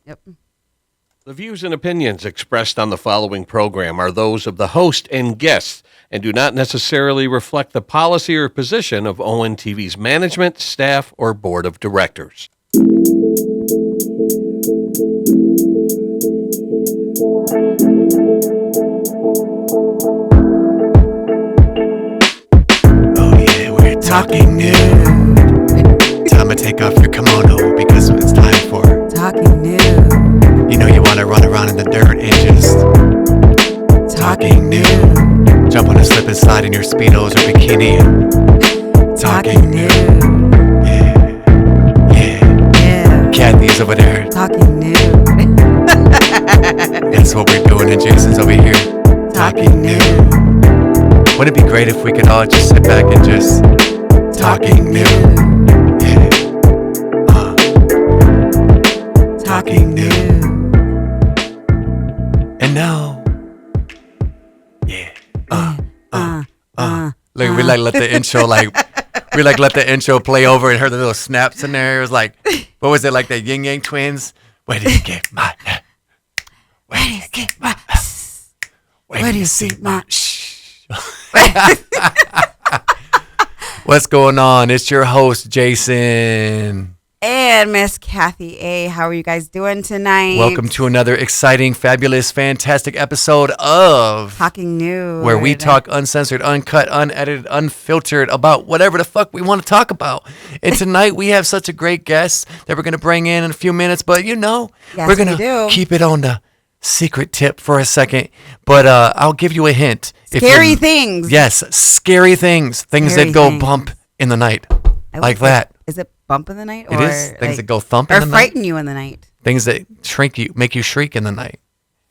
Yep. The views and opinions expressed on the following program are those of the host and guests and do not necessarily reflect the policy or position of ONTV's management, staff, or board of directors. Oh yeah, we're talking nude. Time to take off your kimono because it's time for Talking Nude. You know you want to run around in the dirt and just talking nude. Jump on a slip and slide in your Speedos or bikini and talking nude. Yeah. Kathy's over there. Talking Nude. That's what we're doing, and Jason's over here talking nude. Wouldn't it be great if we could all just sit back and just talking nude? Yeah. Talking nude. And now, yeah. Like we let the intro let the intro play over and heard the little snaps in there. It was like, what was it, like the Yin Yang Twins? Where do you get my? Where do you get my? Where do you see my? What's going on? It's your host, Jason. And Miss Kathy A. How are you guys doing tonight? Welcome to another exciting, fabulous, fantastic episode of Talking Nude, where we talk uncensored, uncut, unedited, unfiltered about whatever the fuck we want to talk about. And tonight we have such a great guest that we're going to bring in a few minutes, but Yes, we're going to keep it on the secret tip for a second. But I'll give you a hint. Scary things. Yes, scary things. Things Scary that go things. bump in the night. Like Is that. Is it bump in the night? It is. Things that go thump in the night. Or frighten you in the night. Things that shrink you, make you shriek in the night.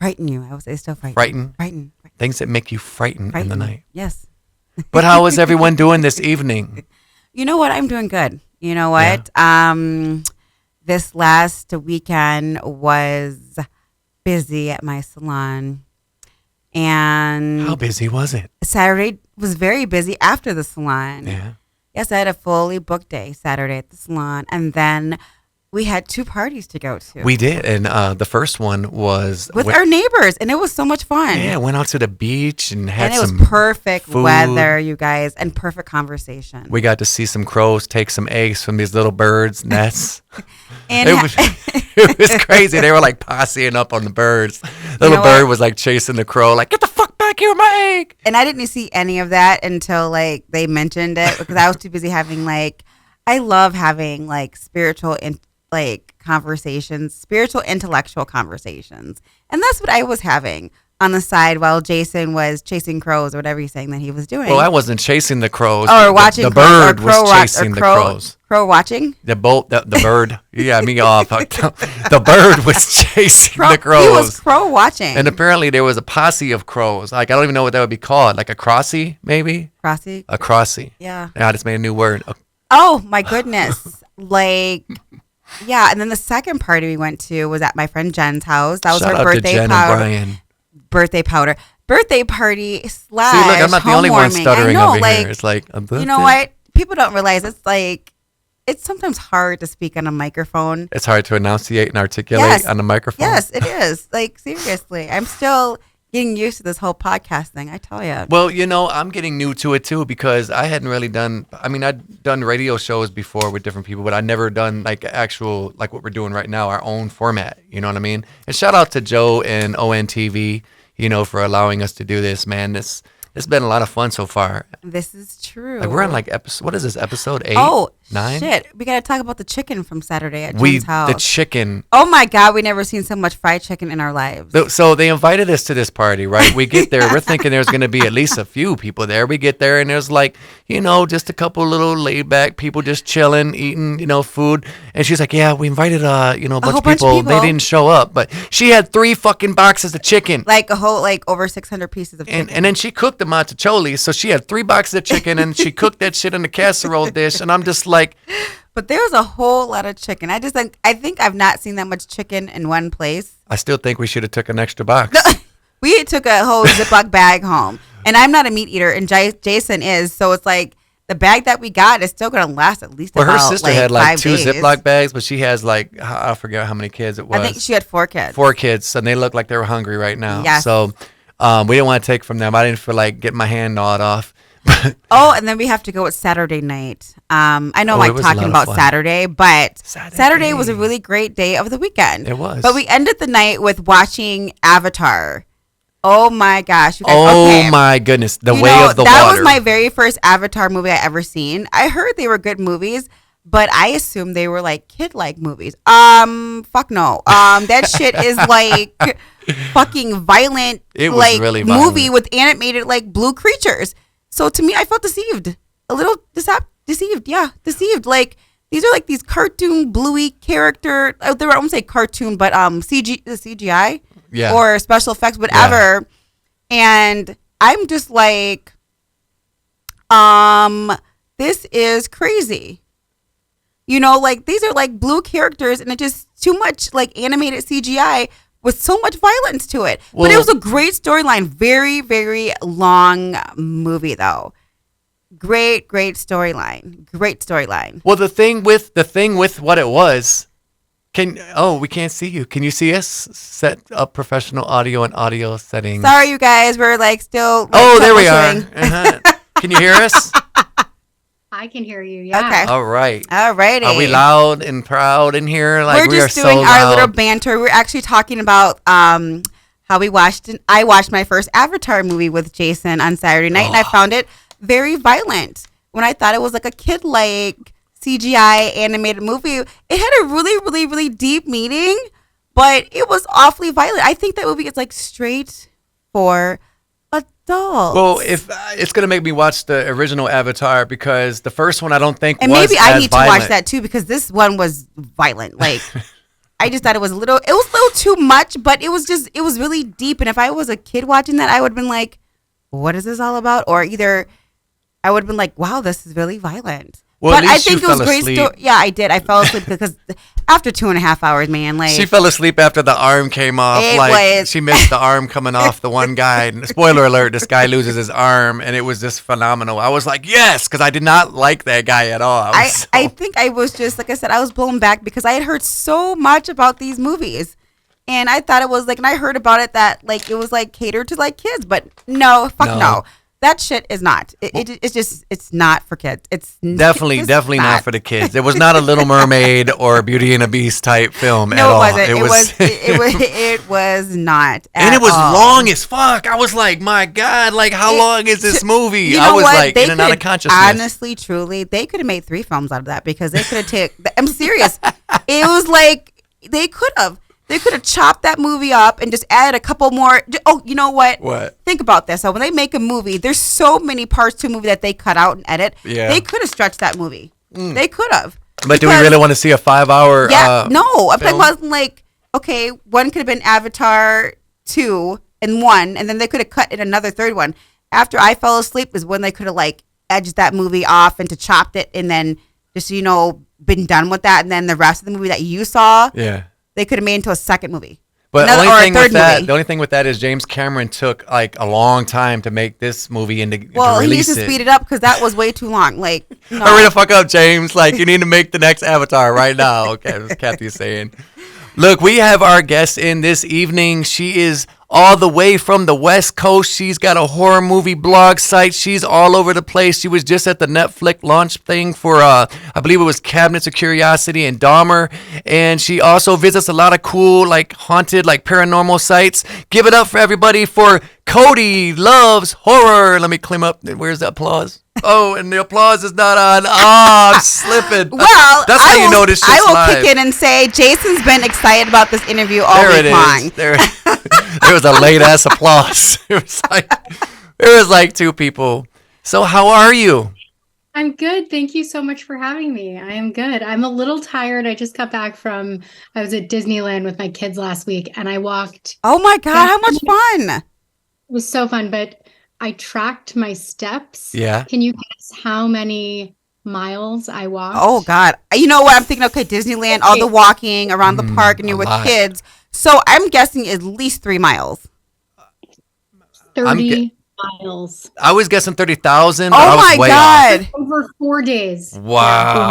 Frighten you. I would say still frighten. Frighten. Things that make you frighten in the night. Yes. But how is everyone doing this evening? You know what? I'm doing good. You know what? This last weekend was busy at my salon. And How busy was it? Saturday was very busy after the salon. Yeah. Yes, I had a fully booked day Saturday at the salon. And then we had 2 parties to go to. We did. And the first one was with our neighbors. And it was so much fun. Yeah, went out to the beach and had and it some was perfect food. weather, you guys, and perfect conversation. We got to see some crows take some eggs from these little birds' nests. And it was crazy. They were like posseing up on the birds. The little bird was like chasing the crow, like, get the fuck back here with my egg. And I didn't see any of that until like they mentioned it because I was too busy having I love having like spiritual conversations, spiritual intellectual conversations. And that's what I was having on the side while Jason was chasing crows or whatever he's saying that he was doing. Well, I wasn't chasing the crows. Or watching the bird was chasing the crows. Crow watching? The bird. Yeah, me off. The bird was chasing the crows. He was crow watching. And apparently there was a posse of crows. Like, I don't even know what that would be called. Like a crossy, maybe? Crossy? A crossy. Yeah. I just made a new word. Oh, my goodness. Yeah. And then the second party we went to was at my friend Jen's house. That was Shout her out birthday to Jen powder. And Brian. Birthday party / See, look, I'm not the only one stuttering over here. It's like, you know what? People don't realize it's sometimes hard to speak on a microphone. It's hard to enunciate and articulate on a microphone. Yes, it is. Seriously, I'm still getting used to this whole podcast thing, I tell you. Well, I'm getting new to it too because I hadn't really I'd done radio shows before with different people, but I'd never done like what we're doing right now, our own format. You know what I mean? And shout out to Joe and ONTV, for allowing us to do this, man. It's been a lot of fun so far. This is true. Like we're on what is this, episode 8? Oh, 9? Shit. We got to talk about the chicken from Saturday at Jen's house. The chicken. Oh my God, we never seen so much fried chicken in our lives. So they invited us to this party, right? We get there, we're thinking there's going to be at least a few people there. We get there and there's just a couple little laid back people just chilling, eating, food. And she's like, yeah, we invited, a bunch of people. They didn't show up, but she had 3 fucking boxes of chicken. Like a whole, over 600 pieces of chicken. And then she cooked them mozzarella. So she had 3 boxes of chicken and she cooked that shit in a casserole dish. And I'm just like, but there was a whole lot of chicken. I think I've not seen that much chicken in one place. I still think we should have took an extra box. We took a whole Ziploc bag home. And I'm not a meat eater, and Jason is. So it's like, the bag that we got is still gonna last at least. Well, her about, sister had 5 2 days. Ziploc bags, but she has I forget how many kids it was. I think she had 4 kids. 4 kids, and they look like they were hungry right now. Yes. So we didn't want to take from them. I didn't feel like getting my hand gnawed off. Oh, and then we have to go with Saturday night. I know, it was a talking lot of about fun. Saturday, but Saturday. Saturday was a really great day of the weekend. It was. But we ended the night with watching Avatar. Oh my gosh! You guys, Oh okay. my goodness, the You way know, of the that water. was my very first Avatar movie I ever seen. I heard they were good movies, but I assumed they were like kid-like movies. Fuck no. That shit is like fucking violent. It was like really movie violent. with animated like blue creatures. So to me, I felt deceived. A little deceived. Yeah, deceived. Like these are like these cartoon bluey character. They were, I won't say cartoon, but CGI. Yeah. Or special effects, whatever. And I'm just like, this is crazy. You know, like these are like blue characters and it just too much like animated CGI with so much violence to it. But it was a great storyline. Very, very long movie though. Great storyline. Great storyline. Well, the thing with what it was. We can't see you. Can you see us? Set up professional audio and audio settings. Sorry, you guys. We're like still. Like, There we are. troubleshooting. Uh-huh. Can you hear us? I can hear you. Yeah. Okay. All right. Alrighty. Are we loud and proud in here? Like We're we just are doing so our loud. little banter. We're actually talking about how I watched my first Avatar movie with Jason on Saturday night, and I found it very violent. When I thought it was like a kid like CGI animated movie, it had a really, really, really deep meaning, but it was awfully violent. I think that movie is like straight for adults. Well, if it's gonna make me watch the original Avatar because the first one I don't think and was maybe I as need violent. to watch that too because this one was violent. Like I just thought it was a little too much, but it was really deep. And if I was a kid watching that, I would have been like, what is this all about? Or either I would have been like, wow, this is really violent. Well, but at least I think you it was fell great. asleep. Yeah, I did. I fell asleep because after 2.5 hours, man, like She fell asleep after the arm came off. She missed the arm coming off the one guy. And spoiler alert, this guy loses his arm, and it was just phenomenal. I was like, yes, because I did not like that guy at all. I think I was just, like I said, I was blown back because I had heard so much about these movies. And I thought it was like, and I heard about it that like it was like catered to like kids, but no. That shit is not. It's not for kids. It's Definitely not for the kids. It was not a Little Mermaid or Beauty and the Beast type film at No, all. it wasn't. It was not. And it was all. long as fuck. I was like, my God, like how long is this movie? You know I was what? like They in and out of could- consciousness. Honestly, truly, they could have made 3 films out of that because they could have taken. I'm serious. It was like they could have. They could have chopped that movie up and just added a couple more. Oh, you know what? What? Think about this. So when they make a movie, there's so many parts to a movie that they cut out and edit. Yeah. They could have stretched that movie. They could have. But do we really want to see a 5-hour? Yeah. No. I'm film? talking about like, okay, one could have been Avatar 2 and 1, and then they could have cut in another third one. After I fell asleep is when they could have like edged that movie off and to chopped it and then just, been done with that. And then the rest of the movie that you saw. Yeah. They could have made into a second movie. But or a third movie. the only thing with that is James Cameron took like a long time to make this movie and to Well, he needs release to it. speed it up because that was way too long. Like, no. Hurry the fuck up, James. Like, you need to make the next Avatar right now. Okay, that's what Kathy's saying. Look, we have our guest in this evening. She is all the way from the West Coast. She's got a horror movie blog site. She's all over the place. She was just at the Netflix launch thing for, I believe it was Cabinets of Curiosity and Dahmer. And she also visits a lot of cool, like, haunted, like, paranormal sites. Give it up for everybody for Cody Loves Horror. Let me climb up. Where's the applause? Oh, and the applause is not on. Oh, I'm slipping. Well, that's how you know this shit's I will live. kick in and say Jason's been excited about this interview all There it week is. long. There was a late ass applause. It was like 2 people. So how are you? I'm good. Thank you so much for having me. I am good. I'm a little tired. I just got back I was at Disneyland with my kids last week and I walked. Oh my God, how much fun. It was so fun, but I tracked my steps. Yeah. Can you guess how many miles I walked? Oh God. You know what? I'm thinking, okay, Disneyland, all the walking around the park and you're a with lot. kids. So I'm guessing at least 3 miles. 30 miles. I was guessing 30,000. Oh I was my way God. off. Over 4 days. Wow.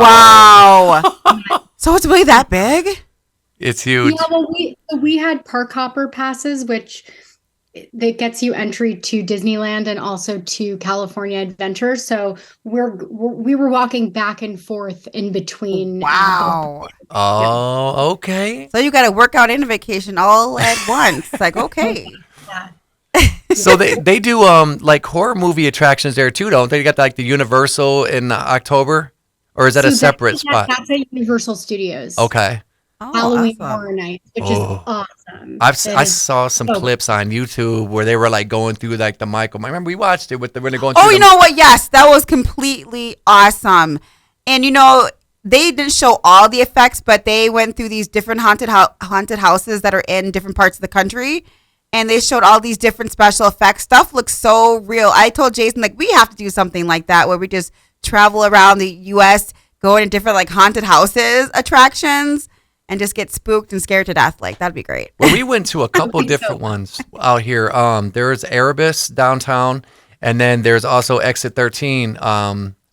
Wow. So it's really that big? It's huge. Yeah, well, we had park hopper passes, which that gets you entry to Disneyland and also to California Adventure. So we were walking back and forth in between. Wow. Oh, okay. So you got to work out and vacation all at once. Like, okay. Yeah. So they do like horror movie attractions there too, don't they? They got like the Universal in October, or is that a separate spot? That's at Universal Studios. Okay. Oh, Halloween awesome. Horror Nights, which is Oh. awesome. I It is saw some so clips on YouTube where they were like going through like the Michael. I remember we watched it with when they're going through. Oh, you know what? Yes, that was completely awesome. And they didn't show all the effects, but they went through these different haunted houses that are in different parts of the country, and they showed all these different special effects. Stuff looks so real. I told Jason, like, we have to do something like that where we just travel around the U.S., go into different like haunted houses attractions, and just get spooked and scared to death. Like, that'd be great. Well, we went to a couple think so. different ones out here. There's Erebus downtown, and then there's also Exit 13,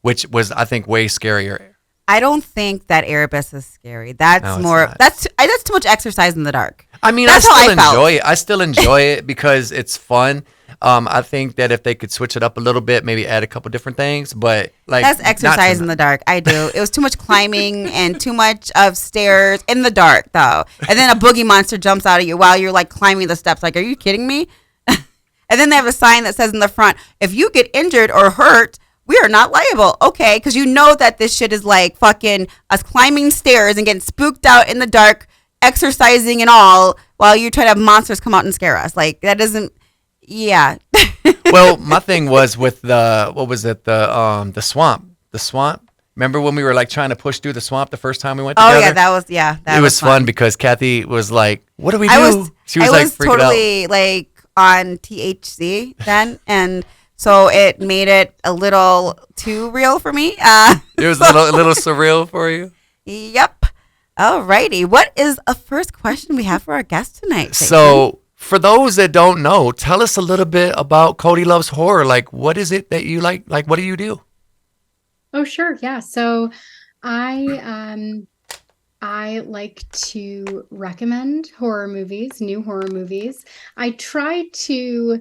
which was I think way scarier. I don't think that Erebus is scary. That's No, it's more. not. That's too much exercise in the dark. I mean, That's I how still I felt. enjoy it. I still enjoy it because it's fun. I think that if they could switch it up a little bit, maybe add a couple different things, but like That's not exercise in the dark. I do. It was too much climbing and too much of stairs in the dark, though. And then a boogie monster jumps out at you while you're like climbing the steps. Like, are you kidding me? And then they have a sign that says in the front, if you get injured or hurt, we are not liable. Okay. Because you know that this shit is like fucking us climbing stairs and getting spooked out in the dark, exercising and all, while you try to have monsters come out and scare us. Like, that doesn't. Yeah. Well, my thing was with the swamp. The swamp. Remember when we were like trying to push through the swamp the first time we went together? Oh, yeah. That it was fun because Kathy was like, "What do we do?" I was like freaking out. totally like on THC then, and so it made it a little too real for me. It was a little surreal for you. Yep. Alrighty. What is a first question we have for our guest tonight? Clayton? So, for those that don't know, tell us a little bit about Cody Loves Horror. Like, what is it that you like? Like, what do you do? Oh, sure. Yeah. So I like to recommend horror movies, new horror movies. I try to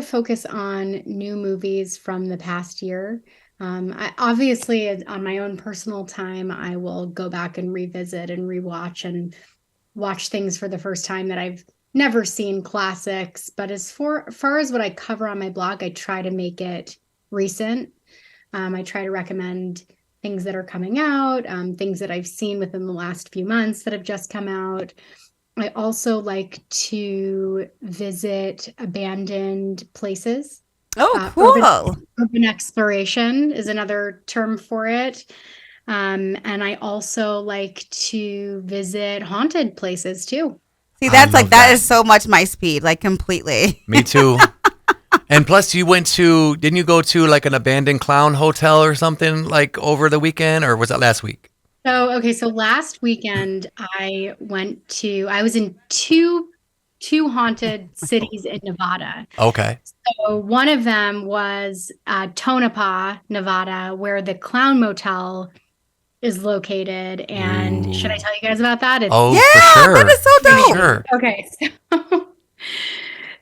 focus on new movies from the past year. Obviously, on my own personal time, I will go back and revisit and rewatch and watch things for the first time that I've never seen, classics. But as far as what I cover on my blog, I try to make it recent. I try to recommend things that are coming out, things that I've seen within the last few months that have just come out. I also like to visit abandoned places. Oh, cool. Urban exploration is another term for it. And I also like to visit haunted places too. See, that's like that that. is so much my speed, like completely. Me too. And plus, didn't you go to like an abandoned clown hotel or something like over the weekend, or was that last week? So last weekend I was in two haunted cities in Nevada. Okay. So one of them was Tonopah, Nevada, where the Clown Motel is located. And Ooh. should I tell you guys about that? Oh, Yeah, for sure. that is so For dope. sure. Okay.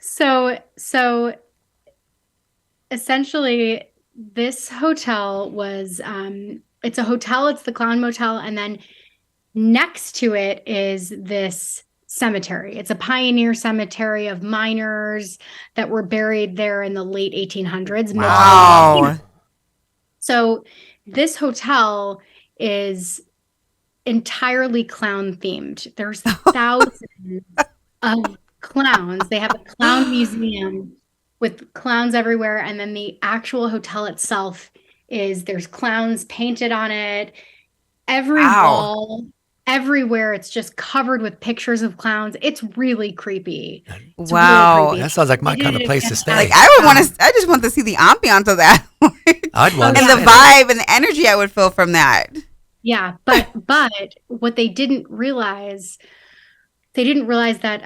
So essentially this hotel was it's a hotel, it's the Clown Motel, and then next to it is this cemetery. It's a pioneer cemetery of miners that were buried there in the late 1800s. Wow. So this hotel is entirely clown themed. There's thousands of clowns. They have a clown museum with clowns everywhere. And then the actual hotel itself there's clowns painted on it. Every wall, everywhere, it's just covered with pictures of clowns. It's really creepy. It's Wow. really creepy. That sounds like my kind of place to stay. Like I just want to see the ambiance of that. I'd want and to the stay there. vibe and the energy I would feel from that. Yeah, but what they didn't realize that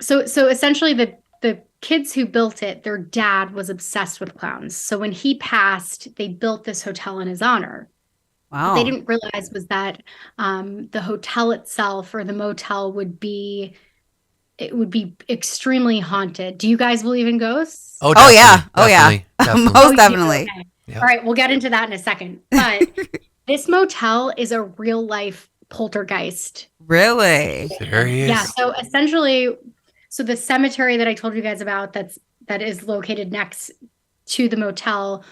so essentially the kids who built it, their dad was obsessed with clowns. So when he passed, they built this hotel in his honor. What they Wow. didn't realize was that the hotel itself or the motel would be extremely haunted. Do you guys believe in ghosts? Oh, Oh yeah. definitely. Oh yeah. Definitely. Definitely. Most you do? definitely. Okay. Yeah. All right, we'll get into that in a second. But this motel is a real life poltergeist. Really? Serious? Yeah. So essentially, so the cemetery that I told you guys about that is located next to the motel,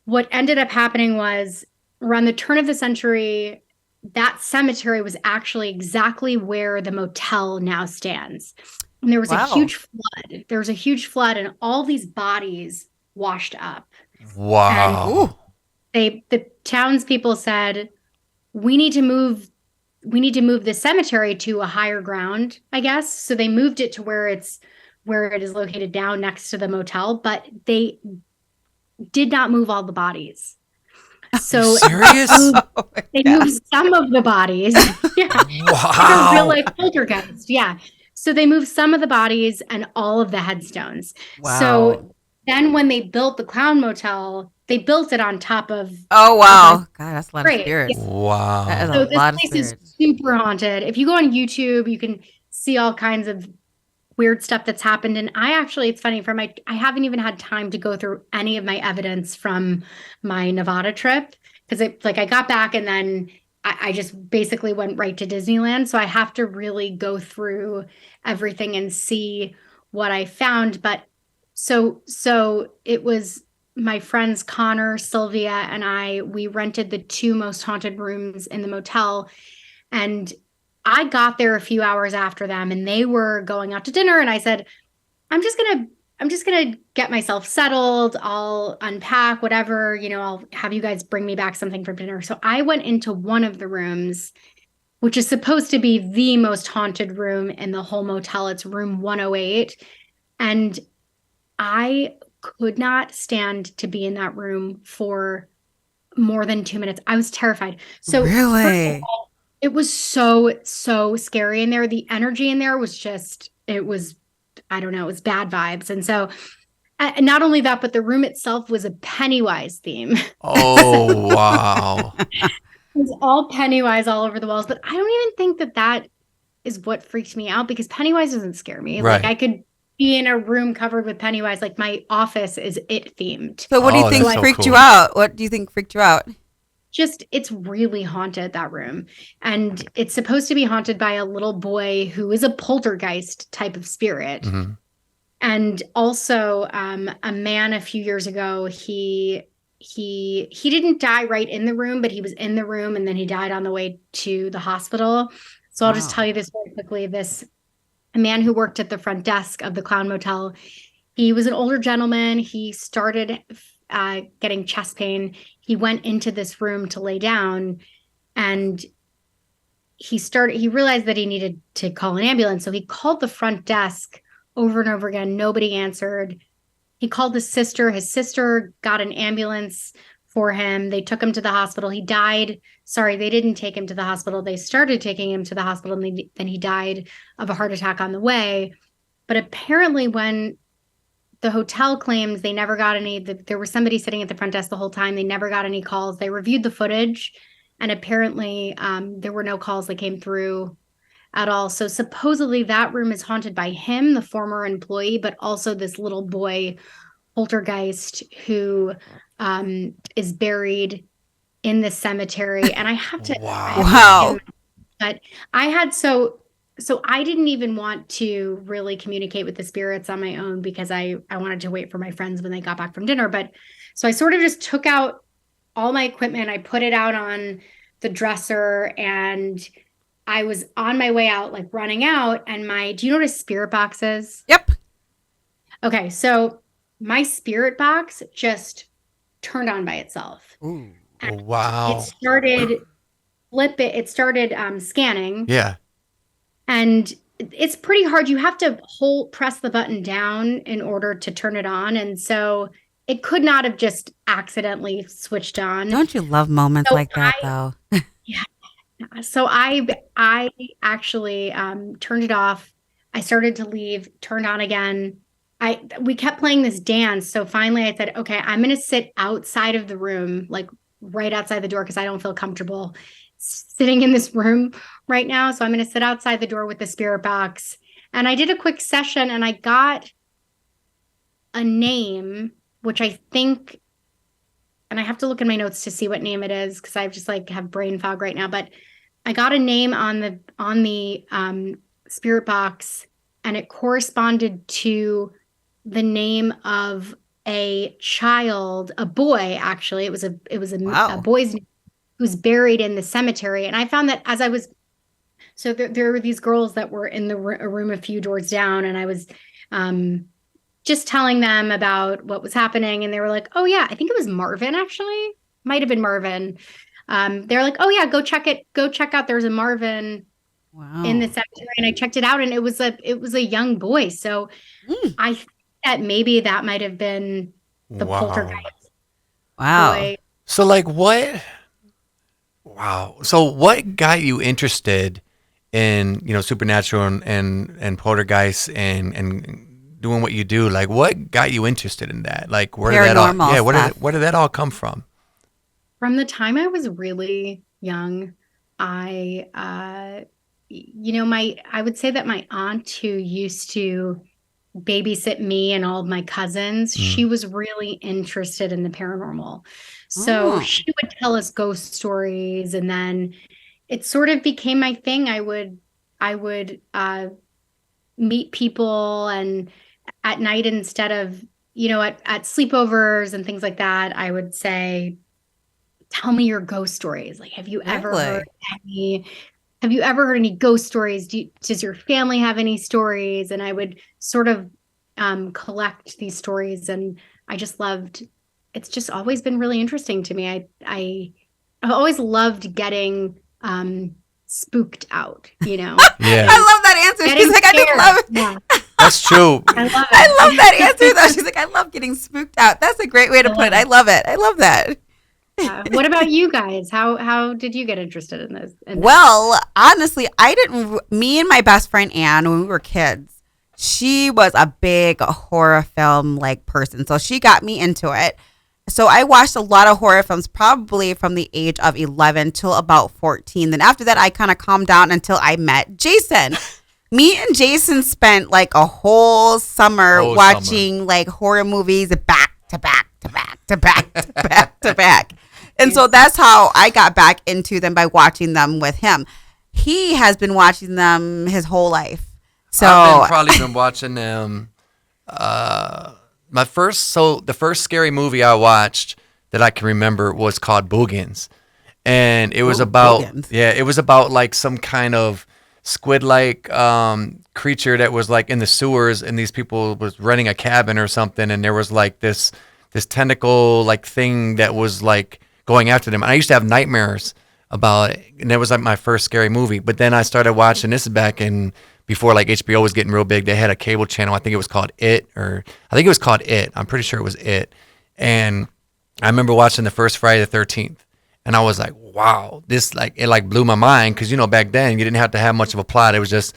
what ended up happening was around the turn of the century, that cemetery was actually exactly where the motel now stands. And there was a Wow. huge flood. There was a huge flood, and all these bodies washed up. Wow. The townspeople said, we need to move the cemetery to a higher ground, I guess. So they moved it to where it is located now next to the motel, but they did not move all the bodies. So Serious? Oh my they God. moved some of the bodies. Yeah. Like a real Wow. life poltergeist. Yeah. So they moved some of the bodies and all of the headstones. Wow. So then when they built the clown motel, they built it on top of Oh wow. God, that's a lot of Great. spirits. That is Wow. So a this lot of place is spirits. super haunted. If you go on YouTube, you can see all kinds of weird stuff that's happened. And it's funny, I haven't even had time to go through any of my evidence from my Nevada trip because I got back and then I just basically went right to Disneyland. So I have to really go through everything and see what I found. But so it was my friends Connor, Sylvia, and we rented the two most haunted rooms in the motel. And I got there a few hours after them and they were going out to dinner. And I said, I'm just gonna get myself settled. I'll unpack whatever, I'll have you guys bring me back something for dinner. So I went into one of the rooms, which is supposed to be the most haunted room in the whole motel. It's room 108. And I could not stand to be in that room for more than 2 minutes. I was terrified. So first of Really? all, it was so scary in there. The energy in there was I don't know, it was bad vibes. And so, and not only that, but the room itself was a Pennywise theme. Oh, wow. It was all Pennywise all over the walls. But I don't even think that is what freaked me out because Pennywise doesn't scare me. Right. Like I could be in a room covered with Pennywise. Like my office is it themed. So what do you Oh, think that's so freaked you cool. out? What do you think freaked you out? Just it's really haunted, that room, and it's supposed to be haunted by a little boy who is a poltergeist type of spirit. Mhm. And also a man a few years ago, he didn't die right in the room, but he was in the room and then he died on the way to the hospital. So I'll just Wow. tell you this very quickly. A man who worked at the front desk of the Clown Motel, he was an older gentleman. He started getting chest pain. He went into this room to lay down and he realized that he needed to call an ambulance. So he called the front desk over and over again. Nobody answered. He called his sister. His sister got an ambulance for him. They took him to the hospital. He died. Sorry, they didn't take him to the hospital. They started taking him to the hospital and then he died of a heart attack on the way. But apparently when the hotel claims they never got there was somebody sitting at the front desk the whole time. They never got any calls. They reviewed the footage and apparently there were no calls that came through at all. So supposedly that room is haunted by him, the former employee, but also this little boy poltergeist who is buried in the cemetery. And I have to, Wow. but I had so I didn't even want to really communicate with the spirits on my own because I wanted to wait for my friends when they got back from dinner. But so I sort of just took out all my equipment. I put it out on the dresser and I was on my way out, like running out. And do you know what a spirit box is? Yep. Okay. So my spirit box just turned on by itself. Ooh. Oh, wow. It started scanning. Yeah. And it's pretty hard. You have to press the button down in order to turn it on. And so it could not have just accidentally switched on. Don't you love moments like that though? Yeah. So I actually turned it off. I started to leave, turned on again. we kept playing this dance. So finally I said, okay, I'm going to sit outside of the room, like right outside the door, because I don't feel comfortable sitting in this room right now. So I'm going to sit outside the door with the spirit box. And I did a quick session and I got a name, which I think, and I have to look in my notes to see what name it is because I just like have brain fog right now. But I got a name on the spirit box, and it corresponded to the name of a child, a boy. Actually, it was a boy's name who's buried in the cemetery. And I found that as I was, so there were these girls that were in a room a few doors down, and I was just telling them about what was happening, and they were like, "Oh yeah, I think it was Marvin. Actually, might have been Marvin." They're like, "Oh yeah, go check it. Go check out. There's a Marvin in the cemetery." And I checked it out, and it was a young boy. So I think that maybe that might have been the poltergeist. Wow. Boy. So like what? Wow. So what got you interested in, supernatural and poltergeist and doing what you do? Like what got you interested in that? Like where did that all, where did that all come from? From the time I was really young, I would say that my aunt who used to babysit me and all of my cousins, she was really interested in the paranormal. So she would tell us ghost stories, and then it sort of became my thing. I would meet people, and at night, instead of, at sleepovers and things like that, I would say, tell me your ghost stories. Like, have you ever heard any ghost stories? Does your family have any stories? And I would sort of collect these stories, and I just loved. It's just always been really interesting to me. I've always loved getting spooked out. Yeah. I love that answer. She's like, I just love it. Yeah. That's true. I love it. I love that answer though. She's like, I love getting spooked out. That's a great way to put it. I love it. I love that. What about you guys? How did you get interested in this? Well, honestly, me and my best friend Anne, when we were kids, she was a big horror film like person. So she got me into it. So I watched a lot of horror films probably from the age of 11 till about 14. Then after that, I kind of calmed down until I met Jason. Me and Jason spent like a whole summer watching like horror movies back to back to back to back to back to back. And so that's how I got back into them, by watching them with him. He has been watching them his whole life. So I've probably been watching them. The first scary movie I watched that I can remember was called Boogans. And it was it was about like some kind of squid-like creature that was like in the sewers, and these people was renting a cabin or something, and there was like this tentacle like thing that was like going after them. And I used to have nightmares about it, and that was like my first scary movie. But then I started watching this back in before like HBO was getting real big. They had a cable channel. I think it was called It. I'm pretty sure it was It. And I remember watching the first Friday the 13th, and I was like, wow, this it blew my mind, because back then you didn't have to have much of a plot. It was just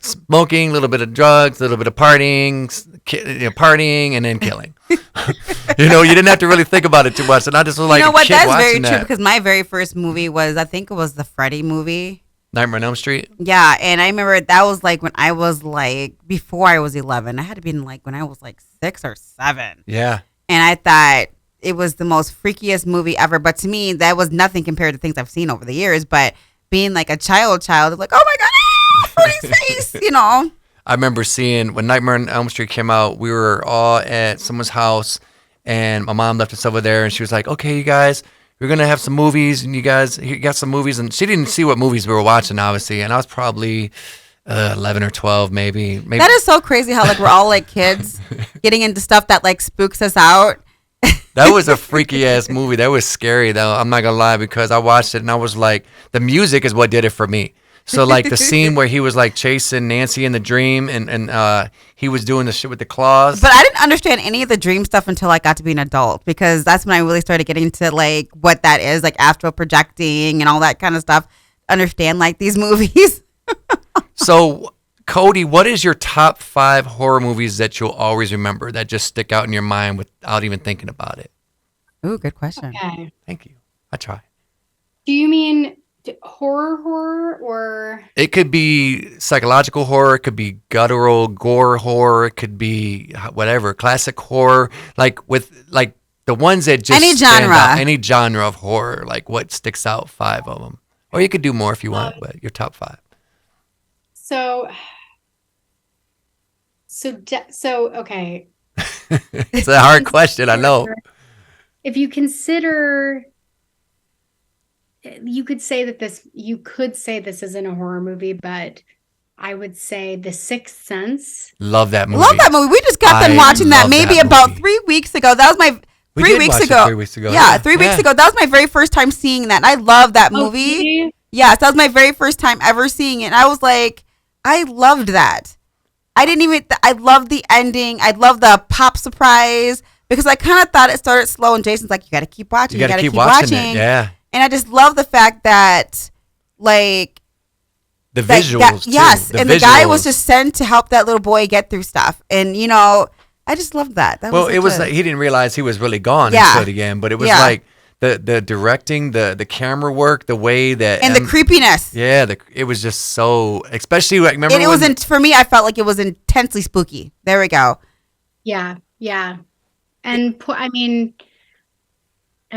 smoking, a little bit of drugs, a little bit of partying, and then killing. You didn't have to really think about it too much. And I just was like, that's very true, because my very first movie was, I think it was the Freddy movie. Nightmare on Elm Street? Yeah, and I remember that was like when I was like, before I was 11. I had to be like when I was like 6 or 7. Yeah. And I thought it was the most freakiest movie ever. But to me, that was nothing compared to things I've seen over the years. But being like a child, like, oh my God, Freddy's face, I remember seeing when Nightmare on Elm Street came out, we were all at someone's house, and my mom left us over there, and she was like, okay, you guys, we're going to have some movies, and you got some movies. And she didn't see what movies we were watching, obviously. And I was probably 11 or 12, maybe. That is so crazy how like we're all like kids getting into stuff that like spooks us out. That was a freaky ass movie. That was scary though. I'm not gonna lie, because I watched it and I was like, the music is what did it for me. So like the scene where he was like chasing Nancy in the dream, and he was doing the shit with the claws. But I didn't understand any of the dream stuff until I got to be an adult, because that's when I really started getting into like what that is, like astral projecting and all that kind of stuff. Understand like these movies. So Cody, what is your top 5 horror movies that you'll always remember that just stick out in your mind without even thinking about it? Ooh, good question. Okay. Thank you. I try. Do you mean horror or? It could be psychological horror. It could be guttural gore horror. It could be whatever, classic horror. Like the ones that just Any stand genre. out, any genre of horror. Like what sticks out? 5 of them, or you could do more if you want. But your top 5. So okay. It's a hard question. I know. If you consider, you could say this isn't a horror movie, but I would say The Sixth Sense. Love that movie. Love that movie. We just got done watching that love maybe that about movie. 3 weeks ago. That was my We 3 did weeks watch it ago. 3 weeks ago. Yeah, 3 weeks ago. That was my very first time seeing that. And I love that movie. Okay. Yes, that was my very first time ever seeing it. And I was like, I loved that. I loved the ending. I loved the pop surprise because I kind of thought it started slow and Jason's like, you got to keep watching. You got to keep watching it. Yeah. And I just love the fact that like, The visuals. yes. Too. And the guy was just sent to help that little boy get through stuff. And, you know, I just loved that. It was like he didn't realize he was really gone until the end, but it was like the directing, the camera work, the way that and the creepiness. Yeah, it was just so, especially like remember. And it was for me. I felt like it was intensely spooky. There we go. Yeah, yeah, and I mean,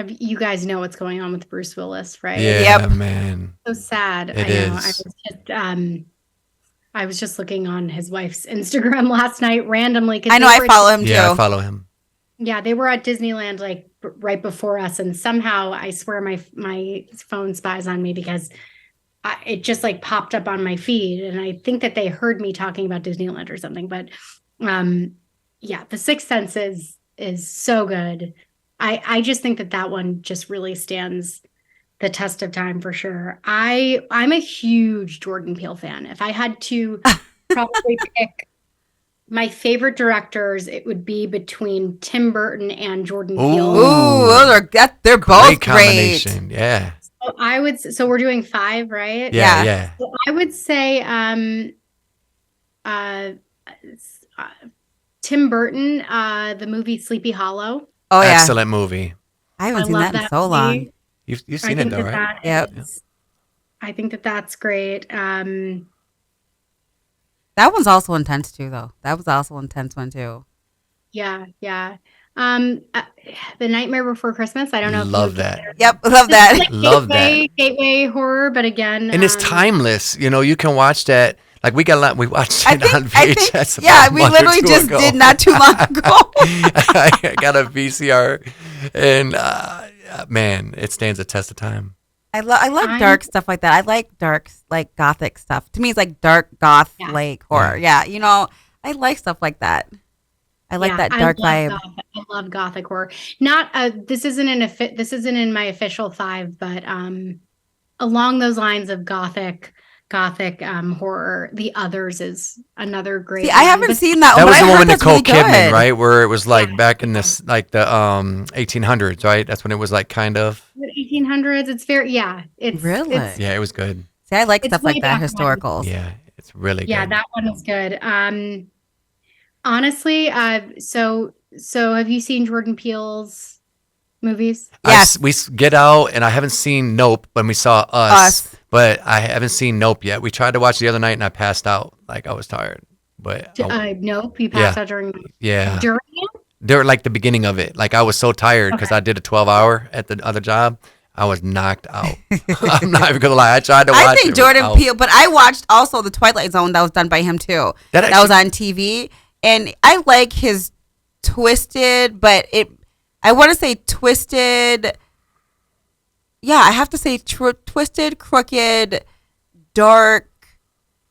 you guys know what's going on with Bruce Willis, right? Yeah, Yep. man. So sad. It is. I was just looking on his wife's Instagram last night randomly. I know I follow him too. Yeah, I follow him. Yeah, they were at Disneyland like right before us, and somehow I swear my phone spies on me because it just like popped up on my feed, and I think that they heard me talking about Disneyland or something. But yeah, The Sixth Sense is so good. I just think that one just really stands the test of time for sure. I'm a huge Jordan Peele fan. If I had to probably pick my favorite directors, it would be between Tim Burton and Jordan Peele. Ooh, they're both great. Combination. Yeah. So we're doing 5, right? Yeah. So I would say Tim Burton, the movie Sleepy Hollow. Oh yeah, Excellent movie. I haven't seen that in so long. You've seen it though, right? Yep. I think that's great. That one's also intense too, though. That was also an intense one too. Yeah. The Nightmare Before Christmas. I don't know. Love that. Yep, love that. Like Love that. Gateway horror, but again, And it's timeless. You know, you can watch that. Like we watched it on VHS. Yeah, we literally just did not too long ago. I got a VCR, and man, it stands the test of time. I love dark stuff like that. I like dark, like gothic stuff. To me, it's like dark goth, like horror. Yeah, you know, I like stuff like that. I like that dark vibe. I love gothic horror. Not this isn't in my official 5, but along those lines of gothic horror, The Others is another great. See, I haven't seen that one. That was but the I one heard with that's Nicole really Kidman, good. right? Where it was like back in this, like the 1800s, right? That's when it was like kind of the 1800s. It's very It's Really? yeah, it was good. See, I like It's stuff like way that, back historicals. Yeah, it's really good. Yeah, that one is good. Honestly, so have you seen Jordan Peele's movies? Yes. We Get Out, and I haven't seen Nope, but we saw Us. But I haven't seen Nope yet. We tried to watch the other night, and I passed out. Like I was tired. But Nope, you passed out during yeah. during it? During like the beginning of it. Like I was so tired because I did a 12-hour at the other job. I was knocked out. I'm not even gonna lie. I tried to watch it. I think Jordan Peele, but I watched also the Twilight Zone that was done by him too. That was on TV, and I like his twisted, I want to say twisted. Yeah, I have to say twisted, crooked, dark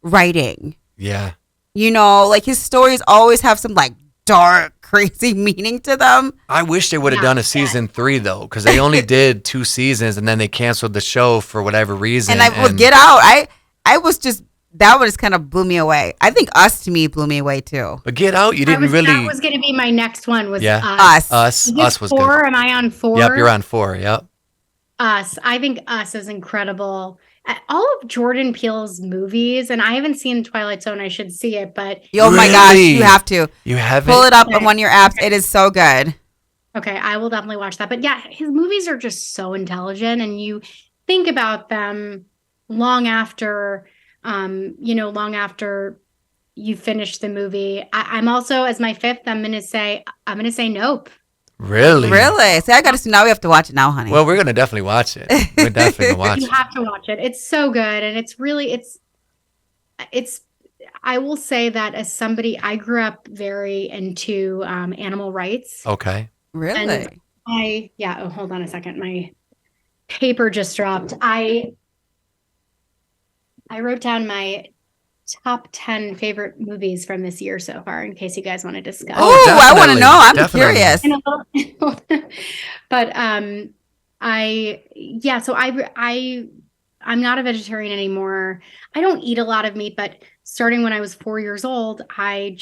writing. Yeah. You know, like his stories always have some like dark, crazy meaning to them. I wish they would have done a season 3 though, because they only did 2 seasons and then they canceled the show for whatever reason. And Get Out, I was just, that one just kind of blew me away. I think Us to me blew me away too. But Get Out, that was going to be my next one. Was Us. Us was 4? good. Am I on 4? Yep, you're on 4. Yep. Us. I think Us is incredible. all of Jordan Peele's movies, and I haven't seen Twilight Zone. I should see it, but Oh my gosh, you have to. You haven't? Pull it up Okay. on one of your apps. It is so good. okay, I will definitely watch that. But yeah, his movies are just so intelligent, and you think about them long after, long after you finish the movie. I'm also, as my fifth, I'm gonna say Nope. Really? Really? See, I got to see. Now we have to watch it now, honey. Well, we're gonna definitely watch it. We're definitely gonna watch You it. have to watch it. It's so good, and it's really it's. I will say that as somebody, I grew up very into animal rights. Okay. Really? And oh, hold on a second. My paper just dropped. I wrote down my top 10 favorite movies from this year so far in case you guys want to discuss. Oh, I want to definitely, know. I'm definitely. curious. In a little- but I'm not a vegetarian anymore. I don't eat a lot of meat, but starting when I was 4 years old, I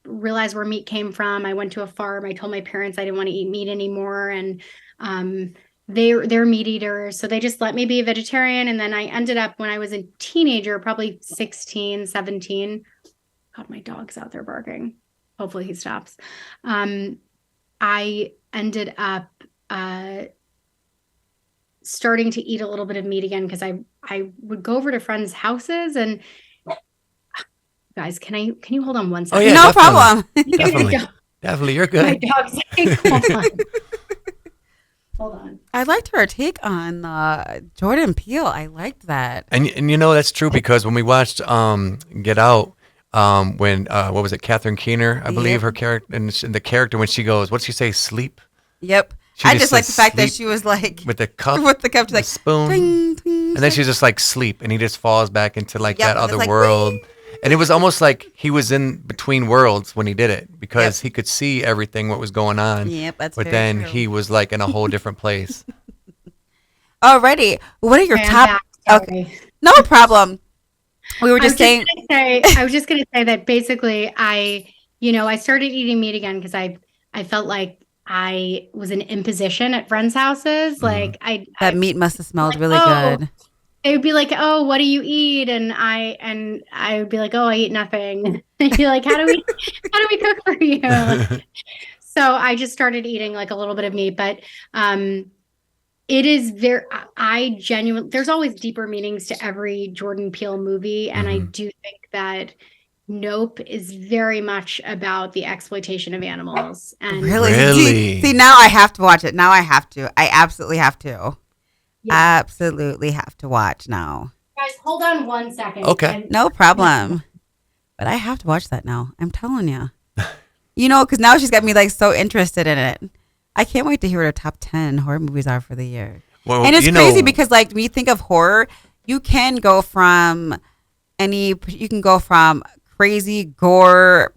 realized where meat came from. I went to a farm. I told my parents I didn't want to eat meat anymore, and they're meat eaters, so they just let me be a vegetarian. And then I ended up, when I was a teenager, probably 16, 17. God, my dog's out there barking. Hopefully he stops. I ended up starting to eat a little bit of meat again because I would go over to friends' houses and guys, can you hold on one second? Oh, yeah, No definitely. problem. Definitely. Definitely. You're My good. dog's like, hold on. Hold on. I liked her take on Jordan Peele. I liked that. And that's true because when we watched Get Out, when what was it, Catherine Keener, I believe Yep. her character, and the character when she goes, what'd she say, sleep? Yep. She I just just like the said fact that sleep she was like With the cup, with the cup, she's the like spoon, ding, ding, and then she's just like sleep, and he just falls back into like Yep, that and it's other like, world. "Wing." And it was almost like he was in between worlds when he did it because Yep. he could see everything what was going on. Yep, that's But very then true. he was like in a whole different place. Alrighty. What are your Okay, I'm top? back. Okay, Sorry. no problem. We were just saying. I was just gonna say that basically I started eating meat again because I felt like I was an imposition at friends' houses. Mhm. Like That meat must have smelled like, really oh, good. they would be like, "Oh, what do you eat?" And I would be like, "Oh, I eat nothing." And you're like, how do we cook for you?" So I just started eating like a little bit of meat, but it is very, I genuinely, there's always deeper meanings to every Jordan Peele movie. And I Mhm. do think that Nope is very much about the exploitation of animals. And Really? Really? See, now I have to watch it. Now I have to. I absolutely have to. yeah. Absolutely have to watch now. Guys, hold on one second. Okay. And- No problem. But I have to watch that now. I'm telling you. Because now she's got me like so interested in it. I can't wait to hear what our top 10 horror movies are for the year. Well, And it's crazy because like when you think of horror, you can go from crazy gore,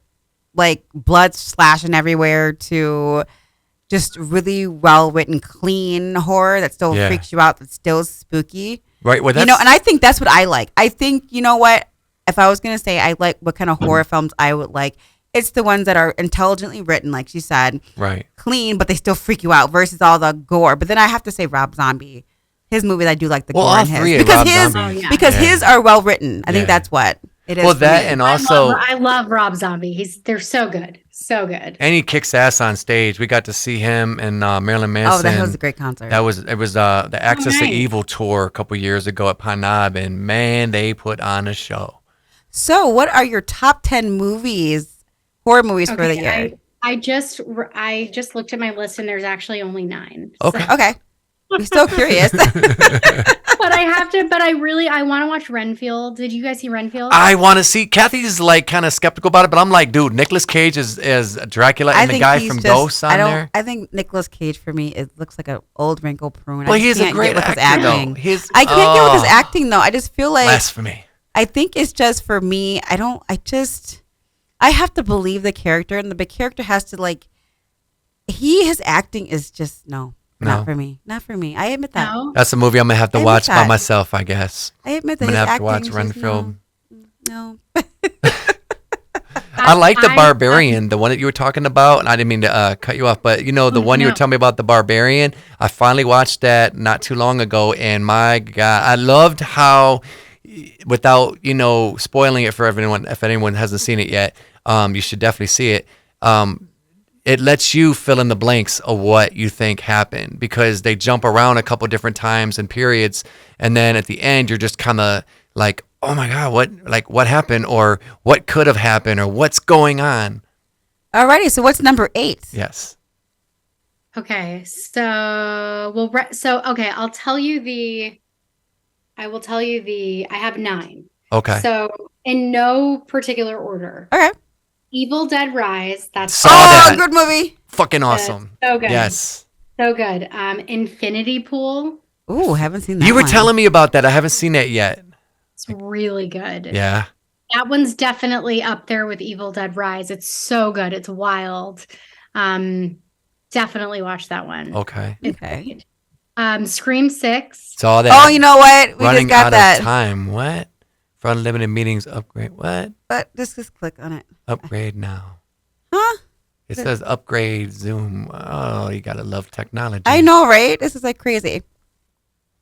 like blood slashing everywhere, to just really well written, clean horror that still Yeah. freaks you out, that's still spooky. right. Well, that's And I think that's what I like. I think, you know what? If I was going to say I like what kind of horror films I would like, it's the ones that are intelligently written, like she said, right. clean, but they still freak you out versus all the gore. But then I have to say Rob Zombie. His movies, I do like the Well, gore all in his. three of Because Rob his, Zombie's. Oh, yeah. because Yeah. his are well written. I think Yeah. that's what it is. Well, for that me. and also, I love Rob Zombie. They're so good. So good. and he kicks ass on stage. We got to see him and Marilyn Manson. Oh, that was a great concert. It was the Access to nice. Evil tour a couple years ago at Pine Knob, and man, they put on a show. So, what are your top 10 horror movies for the year? I just looked at my list and there's actually only 9. Okay. Okay. I'm so curious. But I want to watch Renfield. Did you guys see Renfield? I want to see. Kathy's like kind of skeptical about it, but I'm like, dude, Nicolas Cage is Dracula and the guy he's from just- Ghosts on there. I think Nicolas Cage for me it looks like an old wrinkled prune. Well, I just he's a can't great get with his actor, though. acting. He's- I can't get with his oh. acting though. I just feel like Blasphemy. I think it's just for me. I have to believe the character, and the big character has to like. His acting is just No. not for me. Not for me. I admit that. No. That's a movie I'm gonna have to I watch admit by that. myself, I guess. I admit that I'm gonna his have to watch acting is just, Renfield. No. I like the Barbarian, the one that you were talking about. And I didn't mean to cut you off, but the one you were telling me about, the Barbarian. I finally watched that not too long ago, and my God, I loved how, without spoiling it for everyone, if anyone hasn't seen it yet, you should definitely see it. It lets you fill in the blanks of what you think happened, because they jump around a couple different times and periods, and then at the end you're just kind of like, oh my God, what happened, or what could have happened, or what's going on. Alrighty, so what's number 8? Yes. Okay, so I'll tell you the. I have 9. Okay. So in no particular order. Okay. Evil Dead Rise. That's that. Good movie. Fucking awesome. So good. Yes. So good. Infinity Pool. Ooh, haven't seen that. You were telling me about that. I haven't seen it yet. It's really good. Yeah. That one's definitely up there with Evil Dead Rise. It's so good. It's wild. Definitely watch that one. Okay. Okay. Scream 6. Saw that. Oh, you know what? We Running just got out that. of time. What? For unlimited meetings, upgrade. What? But just click on it. Upgrade now. Huh? It says upgrade Zoom. Oh, you gotta love technology. I know, right? This is like crazy.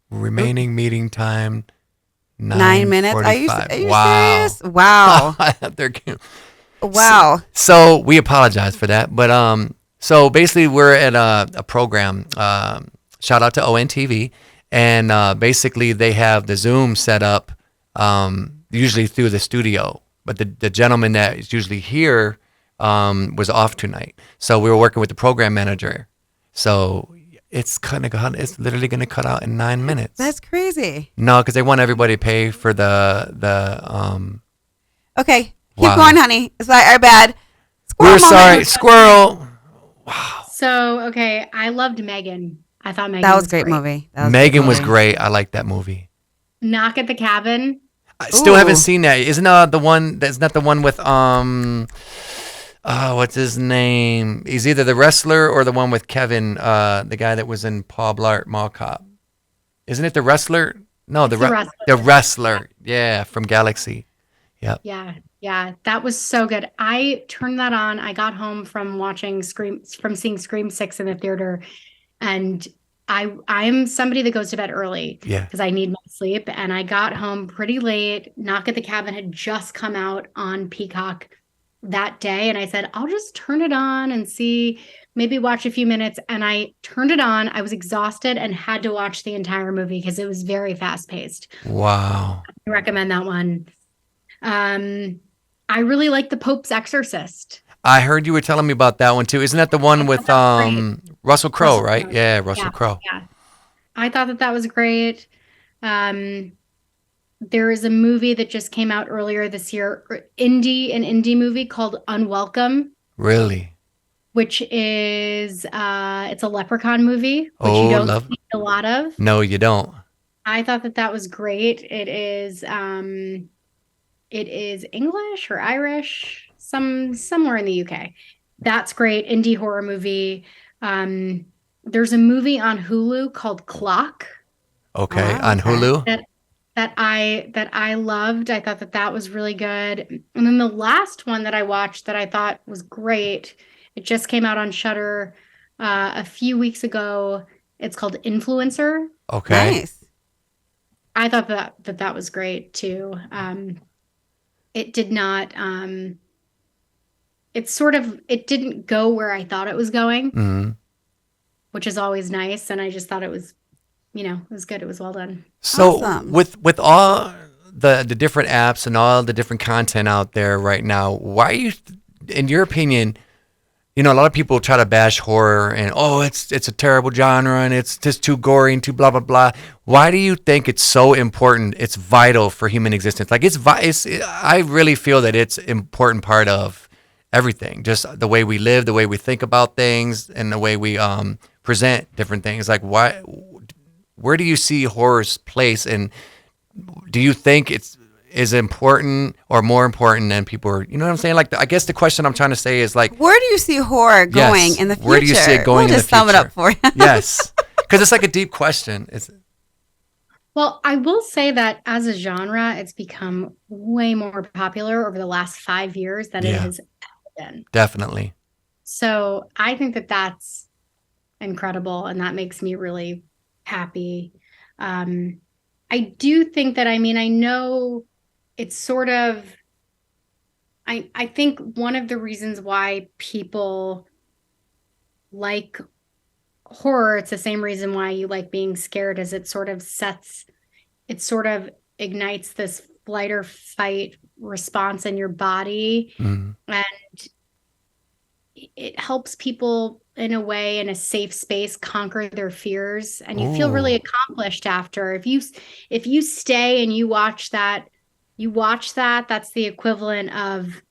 Remaining meeting time 9 minutes. Are you wow. serious? Wow. Wow. So we apologize for that, but so basically we're at a program. Shout out to ONTV, and basically they have the Zoom set up usually through the studio, but the gentleman that is usually here was off tonight, so we were working with the program manager. So it's literally going to cut out in 9 minutes. That's crazy. No, because they want everybody to pay for the Okay, keep Wow. going, honey. It's like our bad. Squirrel We're sorry, moment. squirrel. Wow. So, okay, I loved Megan. I thought Megan That was a great movie. Megan was great. I like that movie. Knock at the Cabin. I still Ooh. haven't seen that. Isn't the one that's not the one with what's his name? He's either the wrestler or the one with Kevin, the guy that was in Paul Blart Mall Cop. Isn't it the wrestler? No, the wrestler. The wrestler. Yeah, from Galaxy. Yep. Yeah, that was so good. I turned that on. I got home from seeing Scream 6 in the theater, and I'm somebody that goes to bed early because I need my sleep. And I got home pretty late. Knock at the Cabin had just come out on Peacock that day, and I said, I'll just turn it on and see, maybe watch a few minutes. And I turned it on. I was exhausted and had to watch the entire movie because it was very fast paced. Wow. I recommend that one. I really like The Pope's Exorcist. I heard you were telling me about that one too. Isn't that the one with Russell Crowe, right? Crowe. Yeah, Russell Crowe. Yeah. I thought that was great. There is a movie that just came out earlier this year, an indie movie called Unwelcome. Really? Which is it's a leprechaun movie, which you don't see a lot of. No, you don't. I thought that was great. It is English or Irish, somewhere in the UK. That's great. Indie horror movie. There's a movie on Hulu called Clock. Okay, on Hulu. That I loved. I thought that was really good. And then the last one that I watched that I thought was great, it just came out on Shudder a few weeks ago. It's called Influencer. Okay. Nice. I thought that was great too. It did not. It didn't go where I thought it was going, which is always nice. And I just thought it was, it was good. It was well done. So Awesome. with all the different apps and all the different content out there right now, why are you, in your opinion, a lot of people try to bash horror and it's a terrible genre and it's just too gory and too blah blah blah. Why do you think it's so important? It's vital for human existence. Like I really feel that it's an important part of everything. Just the way we live, the way we think about things, and the way we present different things. Like where do you see horror's place, and do you think it's is important or more important than people are, you know what I'm saying? Like, I guess the question I'm trying to say is like, where do you see horror going in the future? Where do you see it going in the future? We'll just sum it up for you. Yes. Because it's like a deep question. Well, I will say that as a genre, it's become way more popular over the last 5 years than it Yeah. has ever been. Definitely. So I think that that's incredible, and that makes me really happy. Um, I do think that, I mean, I know it's sort of, I think one of the reasons why people like horror, it's the same reason why you like being scared, is it sort of ignites this flight or fight response in your body. Mhm. And it helps people in a way, in a safe space, conquer their fears, and you feel really Ooh. accomplished after. If you stay and you watch that, that's the equivalent of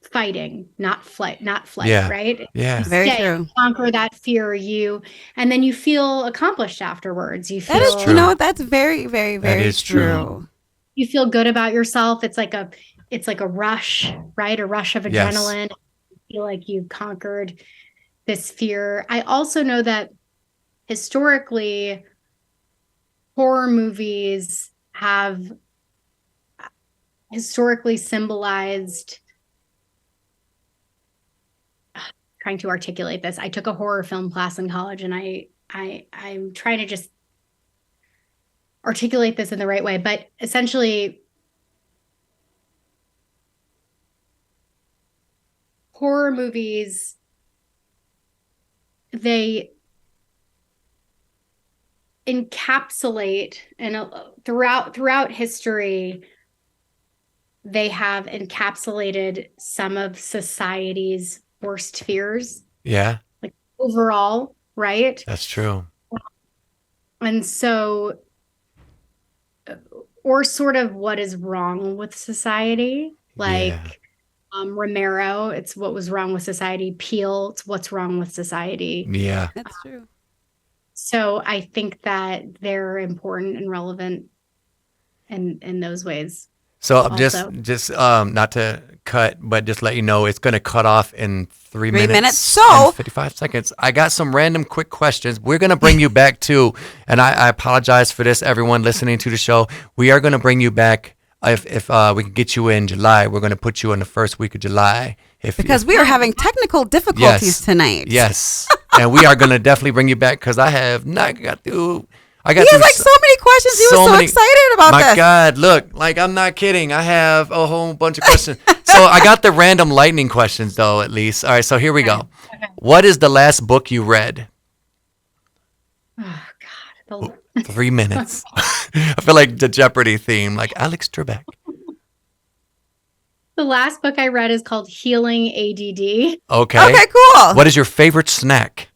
fighting, not flight, Yeah. right? You Yeah. Very stay, true. conquer that fear, and then you feel accomplished afterwards. You That That's is, feel true. that's very, very, That very is true. true. you feel good about yourself. It's like a rush, right? A rush of Yes. adrenaline. You feel like you've conquered this fear. I also know that historically, horror movies have historically symbolized, trying to articulate this. I took a horror film class in college, and I'm trying to just articulate this in the right way, but essentially horror movies, they encapsulate, and throughout history, they have encapsulated some of society's worst fears, Yeah. like overall, right? That's true. And so, or sort of what is wrong with society, Yeah. like Romero, it's what was wrong with society. Peel, it's what's wrong with society. Yeah. That's true. So I think that they're important and relevant in those ways. So I'm Also, just not to cut, but just let you know it's going to cut off in 3 3 minutes, minutes. So- and 55 seconds. I got some random quick questions. We're going to bring you back too, and I apologize for this, everyone listening to the show. We are going to bring you back if we can get you in July. We're going to put you in the first week of July. Because we are having technical difficulties tonight. Yes, and we are going to definitely bring you back because I have not got through. I got He has through like so many questions. He was so many- excited about My this. God, look, like I'm not kidding. I have a whole bunch of questions. So I got the random lightning questions though, at least. All right, so here we go. Okay. What is the last book you read? oh God, 3 minutes. I feel like the Jeopardy theme, like Alex Trebek. the last book I read is called Healing ADD. Okay. Okay, cool. What is your favorite snack?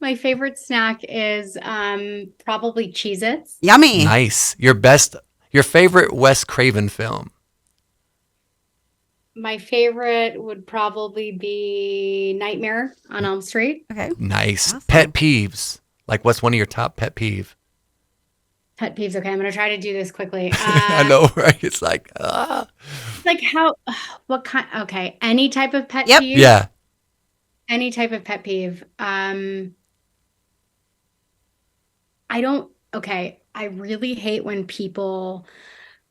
My favorite snack is probably Cheez-Its. Yummy. Nice. Your favorite Wes Craven film? My favorite would probably be Nightmare on Elm Street. Okay. Nice. Awesome. Pet peeves. Like, what's one of your top pet peeve? Pet peeves. Okay, I'm going to try to do this quickly. I know, right? It's like, Like what kind? Okay, any type of pet Yep. peeve. yeah. Any type of pet peeve. I really hate when people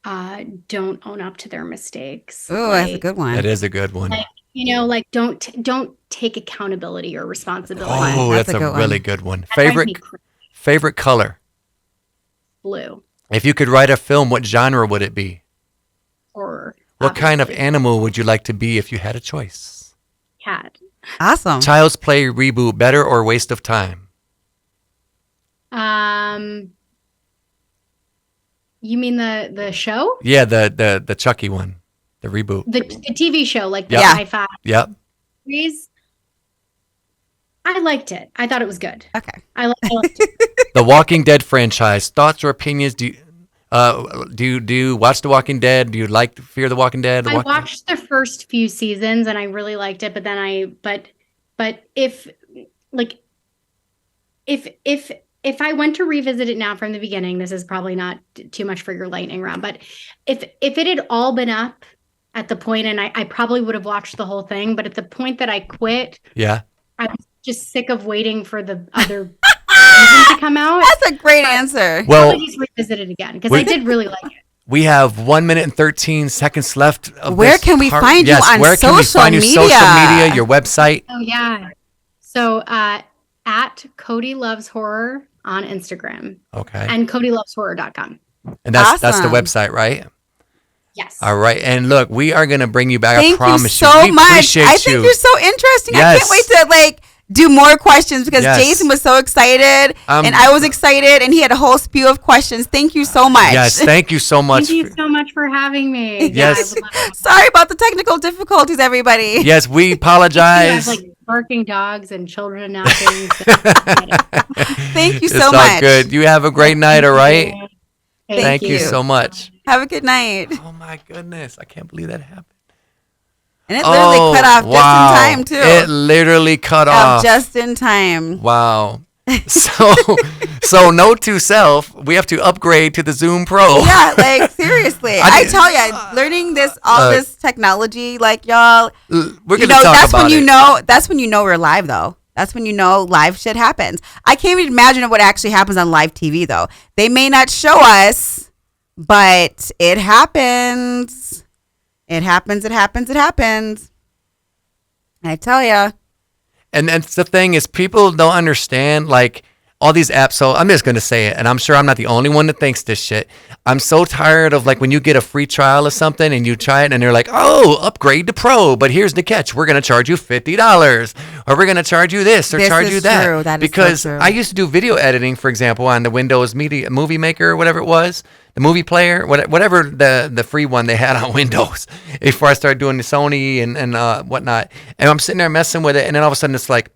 don't own up to their mistakes. Oh, that's a good one. That is a good one. Like don't take accountability or responsibility. Oh, That's that's a a good really one. good one. That drives me Favorite crazy. favorite color? Blue If you could write a film, what genre would it be? horror. What kind of obviously. animal would you like to be if you had a choice? Cat? Awesome. Child's Play reboot, better or waste of time? You mean the show? Yeah, the Chucky one, the reboot. The TV show, like the Yeah. sci-fi Yep. series? I liked it. I thought it was good. Okay. I liked it. The Walking Dead franchise. Thoughts or opinions? Do you watch The Walking Dead? Do you like Fear the Walking Dead? I watched the first few seasons and I really liked it, but then but if I went to revisit it now from the beginning, this is probably not too much for your lightning round, but if it had all been up at the point, and I probably would have watched the whole thing, but at the point that I quit, Yeah. I was just sick of waiting for the other seasons to come out. That's a great answer. Well, Probably just revisit it again because I did really like it. we have 1 minute and 13 seconds left. Where can we find you on where can we social find you? Social media? media, your website. Oh yeah. So at Cody Loves Horror on Instagram Okay. and CodyLovesHorror.com. And that's the Awesome. website, right? Yes. All right. And look, we are going to bring you back. I Thank you promise so We much. appreciate I you. think you're so interesting. I Yes. can't wait to like do more questions because Yes. Jason was so excited and I was excited and he had a whole spew of questions. Thank you so much. Yes. Thank you so much. Thank you so much for having me. Yes. Yeah, I would love to. Sorry about the technical difficulties, everybody. Yes, we You apologize. have, like barking dogs and children napping. Thank you It's so all much. good. You have a great night, all right? Thank you you. so much. Have a good night. Oh my goodness. I can't believe that happened. And it literally cut off just in time too. It literally cut off. Just in time. Wow. So note to self, we have to upgrade to the Zoom Pro. Yeah, like seriously. I tell you, learning this technology, like y'all, We're you gonna know, talk that's about when you it. know. That's when you know we're live, though. That's when you know live shit happens. I can't even imagine what actually happens on live TV, though. They may not show us, but it happens. It happens. It happens. It happens. I tell ya. And that's the thing is people don't understand like all these apps. So I'm just going to say it. And I'm sure I'm not the only one that thinks this shit. I'm so tired of like when you get a free trial of something and you try it and they're like, oh, upgrade to pro. But here's the catch. We're going to charge you $50 or we're going to charge you this or This charge is you that. true. That is so because true. I used to do video editing, for example, on the Windows Movie Maker or whatever it was. The movie player, whatever the free one they had on Windows before I started doing the Sony and whatnot. And I'm sitting there messing with it. And then all of a sudden it's like,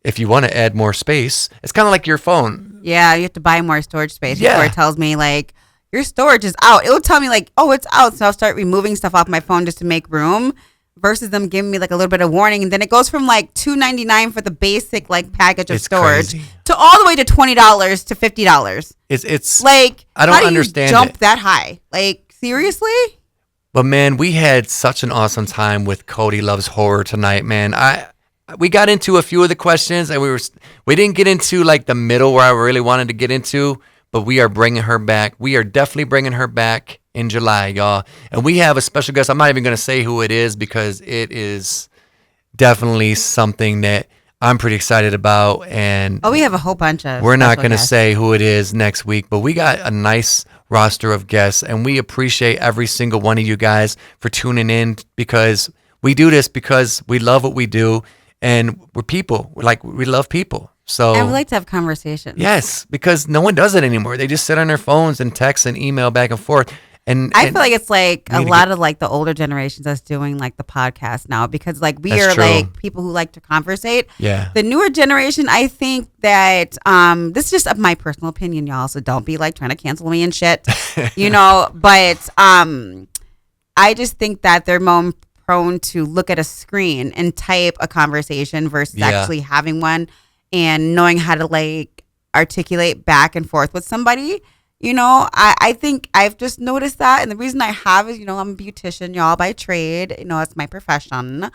if you want to add more space, it's kind of like your phone. Yeah, you have to buy more storage space Yeah. before it tells me like your storage is out. It will tell me like, oh, it's out. So I'll start removing stuff off my phone just to make room. Versus them giving me like a little bit of warning, and then it goes from like $2.99 for the basic like package of It's storage crazy. to all the way to $20 to $50. It's Like, I don't how do understand you jump it. that high? Like, seriously? But man, we had such an awesome time with Cody Loves Horror tonight, man. We got into a few of the questions and we didn't get into like the middle where I really wanted to get into, but we are bringing her back. We are definitely bringing her back in July, y'all. And we have a special guest. I'm not even going to say who it is because it is definitely something that I'm pretty excited about. And Oh, we have a whole bunch of. we're not special going to guests. say who it is next week, but we got a nice roster of guests, and we appreciate every single one of you guys for tuning in because we do this because we love what we do, and we're people. We love people. So And we like to have conversations. yes, because no one does it anymore. They just sit on their phones and text and email back and forth. And I feel like it's like we a need to lot of like the older generations that's doing like the podcast now because like we That's are true. like people who like to conversate. yeah, The newer generation, I think that this is just my personal opinion, y'all. So don't be like trying to cancel me and shit, you know. But I just think that they're more prone to look at a screen and type a conversation versus Yeah. actually having one and knowing how to like articulate back and forth with somebody. You know, I think I've just noticed that. And the reason I have is, you know, I'm a beautician, y'all, by trade. You know, it's my profession.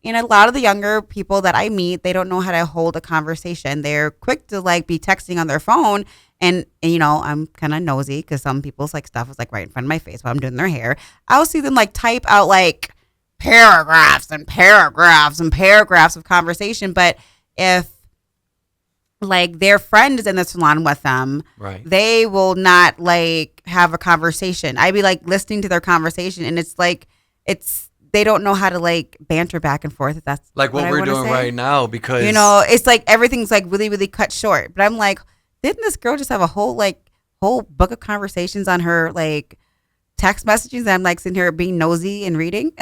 And a lot of the younger people that I meet, they don't know how to hold a conversation. They're quick to like be texting on their phone. And you know, I'm kind of nosy because some people's like stuff is like right in front of my face while I'm doing their hair. I'll see them like type out like paragraphs and paragraphs and paragraphs of conversation. But if like their friend is in the salon with them, right. they will not like have a conversation. I'd be like listening to their conversation and it's like they don't know how to like banter back and forth if that's Like what I we're wanna doing say. right now because You know, it's like everything's like really, really cut short. But I'm like, didn't this girl just have a whole book of conversations on her like text messages? And I'm like sitting here being nosy and reading.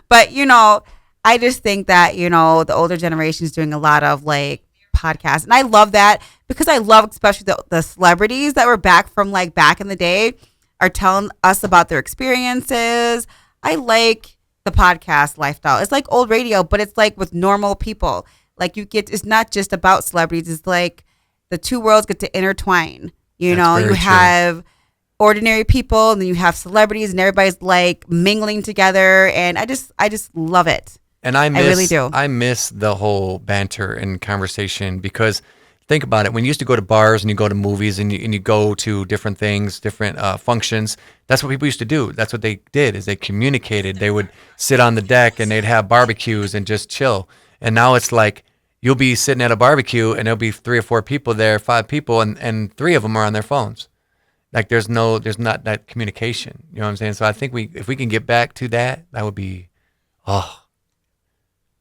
But you know, I just think that, you know, the older generation is doing a lot of like podcasts. And I love that because I love especially the celebrities that were back from like back in the day are telling us about their experiences. I like the podcast lifestyle. It's like old radio, but it's like with normal people. Like it's not just about celebrities. It's like the two worlds get to intertwine. You That's know, very you true. have ordinary people and then you have celebrities and everybody's like mingling together. And I just love it. And I really do. I miss the whole banter and conversation because think about it. When you used to go to bars and you go to movies and you go to different things, different functions, that's what people used to do. That's what they did, is they communicated. They would sit on the deck and they'd have barbecues and just chill. And now it's like you'll be sitting at a barbecue and there'll be 3 or 4 people there, 5 people, and 3 of them are on their phones. Like there's not that communication. You know what I'm saying? So I think if we can get back to that, that would be,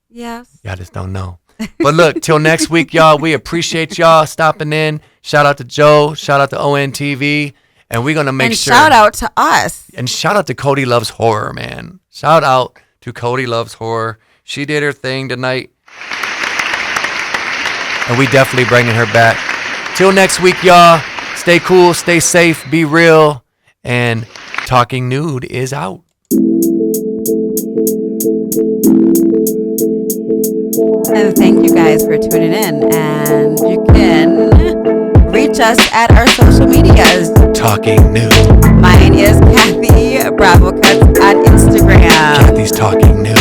Yes. I just don't know. But look, till next week, y'all, we appreciate y'all stopping in. Shout out to Joe. Shout out to ONTV. And we're going to make sure. And shout out to us. And shout out to Cody Loves Horror, man. Shout out to Cody Loves Horror. She did her thing tonight. And we definitely bringing her back. Till next week, y'all. Stay cool, stay safe, be real. And Talking Nude is out. And thank you guys for tuning in. And you can reach us at our social medias. Talking Nude. Mine is Kathy Bravo Cuts on Instagram. Kathy's Talking Nude.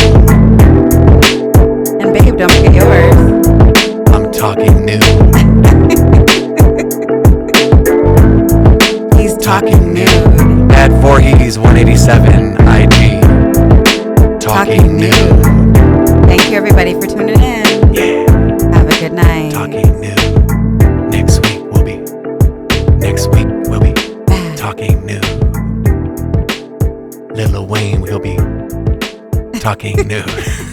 And babe, don't forget yours. I'm Talking Nude. He's Talking Nude. At Voorhees 187 IG. Talking Nude. Thank you everybody for tuning in. Yeah. Have a good night. Talking Nude. Next week we'll be Talking Nude. Lil Wayne will be Talking Nude.